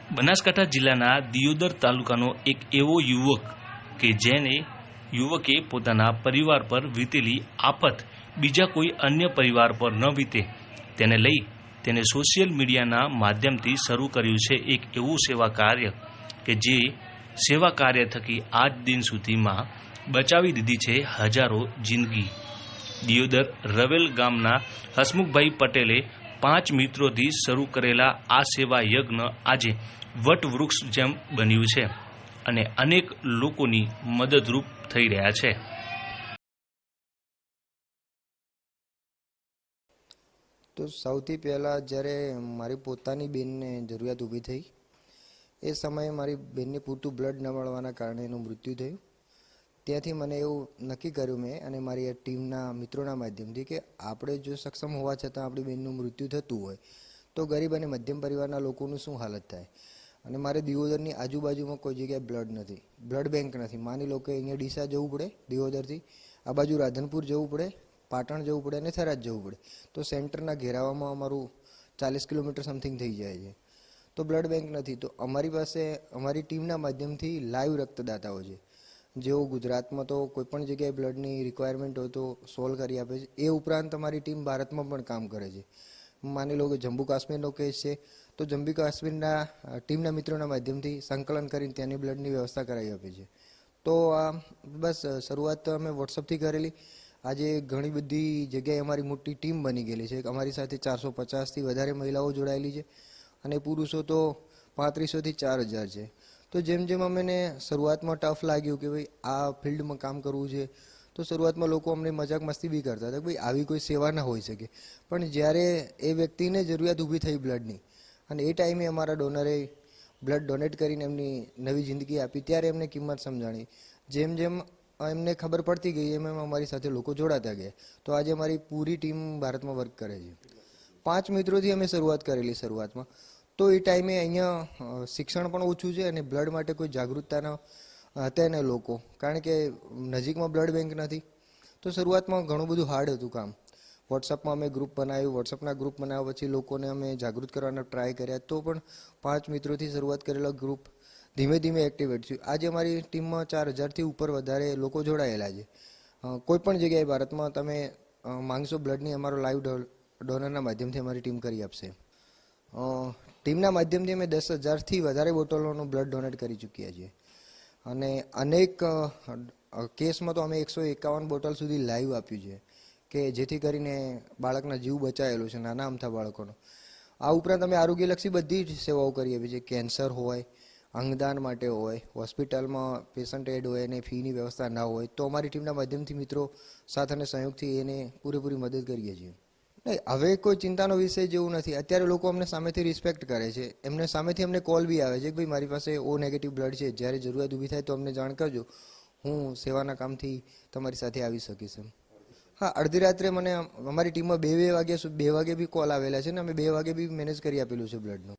બનાસકાંઠા જિલ્લાના દિયોદર તાલુકાનો એક એવો યુવક કે જેને યુવકે પોતાના પરિવાર પર વીતેલી આફત બીજા કોઈ અન્ય પરિવાર પર ન વીતે તેને લઈ તેને સોશિયલ મીડિયાના માધ્યમથી શરૂ કર્યું છે એક એવું સેવા કાર્ય કે જે સેવા કાર્ય થકી આજ દિન સુધીમાં બચાવી દીધી છે હજારો જિંદગી। દિયોદર રવેલ ગામના હસમુખભાઈ પટેલે 5 મિત્રોથી શરૂ કરેલા આ સેવા યજ્ઞ આજે વટવૃક્ષ જેમ બન્યું છે અને અનેક લોકોની મદદરૂપ થઈ રહ્યા છે। તો સૌથી પહેલાં જ્યારે મારી પોતાની બેનને જરૂરિયાત ઊભી થઈ એ સમયે મારી બેનને પૂરતું બ્લડ ન મળવાના કારણે એનું મૃત્યુ થયું। ત્યાંથી મને એવું નક્કી કર્યું મેં અને મારી ટીમના મિત્રોના માધ્યમથી કે આપણે જો સક્ષમ હોવા છતાં આપણી બેનનું મૃત્યુ થતું હોય તો ગરીબ અને મધ્યમ પરિવારના લોકોનું શું હાલત થાય। અને મારે દિયોદરની આજુબાજુમાં કોઈ જગ્યાએ બ્લડ નથી, બ્લડ બેંક નથી। માની લો કે અહીંયા ડીસા જવું પડે દિયોદરથી, આ બાજુ રાધનપુર જવું પડે, પાટણ જવું પડે અને થરાદ જવું પડે, તો સેન્ટરના ઘેરાવામાં અમારું 40 કિલોમીટર સમથિંગ થઈ જાય છે। તો બ્લડ બેંક નથી, તો અમારી પાસે અમારી ટીમના માધ્યમથી લાઈવ રક્તદાતાઓ છે જેઓ ગુજરાતમાં તો કોઈપણ જગ્યાએ બ્લડની રિક્વાયરમેન્ટ હોય તો સોલ્વ કરી આપે છે। એ ઉપરાંત અમારી ટીમ ભારતમાં પણ કામ કરે છે। માની લો કે જમ્મુ કાશ્મીરનો કેસ છે તો જમ્મુ કાશ્મીરના ટીમના મિત્રોના માધ્યમથી સંકલન કરીને ત્યાંની બ્લડની વ્યવસ્થા કરાવી આપે છે। તો આ બસ શરૂઆત તો અમે વોટ્સઅપથી કરેલી। આજે ઘણી બધી જગ્યાએ અમારી મોટી ટીમ બની ગયેલી છે। અમારી સાથે 450થી વધારે મહિલાઓ જોડાયેલી છે અને પુરુષો તો 3500થી 4000 છે। તો જેમ જેમ અમને શરૂઆતમાં ટફ લાગ્યું કે ભાઈ આ ફિલ્ડમાં કામ કરવું છે તો શરૂઆતમાં લોકો અમને મજાક મસ્તી બી કરતા હતા કે ભાઈ આવી કોઈ સેવા ના હોઈ શકે। પણ જ્યારે એ વ્યક્તિને જરૂરિયાત ઊભી થઈ બ્લડની અને એ ટાઈમે અમારા ડોનરે બ્લડ ડોનેટ કરીને એમની નવી જિંદગી આપી ત્યારે એમને કિંમત સમજાણી। જેમ જેમ એમને ખબર પડતી ગઈ એમ એમ અમારી સાથે લોકો જોડાતા ગયા। તો આજે અમારી પૂરી ટીમ ભારતમાં વર્ક કરે છે। 5 મિત્રોથી અમે શરૂઆત કરેલી શરૂઆતમાં। તો એ ટાઈમે અહીંયા શિક્ષણ પણ ઓછું છે અને બ્લડ માટે કોઈ જાગૃતતા હતા ને લોકો, કારણ કે નજીકમાં બ્લડ બેંક નથી। તો શરૂઆતમાં ઘણું બધું હાર્ડ હતું કામ। વોટ્સઅપમાં અમે ગ્રુપ બનાવ્યું, વોટ્સઅપના ગ્રુપ બનાવ્યા પછી લોકોને અમે જાગૃત કરવાના ટ્રાય કર્યા, તો પણ 5 મિત્રોથી શરૂઆત કરેલો ગ્રુપ ધીમે ધીમે એક્ટિવેટ થયું। આજે અમારી ટીમમાં 4000થી ઉપર વધારે લોકો જોડાયેલા છે। કોઈ પણ જગ્યાએ ભારતમાં તમે માંગશો બ્લડની, અમારો લાઈવ ડોનરના માધ્યમથી અમારી ટીમ કરી આપશે। ટીમના માધ્યમથી અમે 10,000થી વધારે બોટલોનું બ્લડ ડોનેટ કરી ચૂક્યા છીએ અને અનેક કેસમાં તો અમે 151 બોટલ સુધી લાઈવ આપ્યું છે કે જેથી કરીને બાળકના જીવ બચાવેલો છે, નાના અમથા બાળકોનો। આ ઉપરાંત અમે આરોગ્યલક્ષી બધી જ સેવાઓ કરી આપીએ છીએ। કેન્સર હોય, અંગદાન માટે હોય, હોસ્પિટલમાં પેશન્ટ એડ હોય અને ફીની વ્યવસ્થા ના હોય તો અમારી ટીમના માધ્યમથી મિત્રો સાથ અને સહયોગથી એને પૂરેપૂરી મદદ કરીએ છીએ। નહીં, હવે કોઈ ચિંતાનો વિષય જેવું નથી। અત્યારે લોકો અમને સામેથી રિસ્પેક્ટ કરે છે, એમને સામેથી અમને કોલ બી આવે છે કે ભાઈ મારી પાસે ઓ નેગેટિવ બ્લડ છે, જ્યારે જરૂરિયાત ઊભી થાય તો અમને જાણ કરજો, હું સેવાના કામથી તમારી સાથે આવી શકીશ એમ। હા, અડધી રાત્રે મને અમારી ટીમમાં 2 વાગે બી કોલ આવેલા છે ને અમે 2 વાગે બી મેનેજ કરી આપેલું છે બ્લડનું।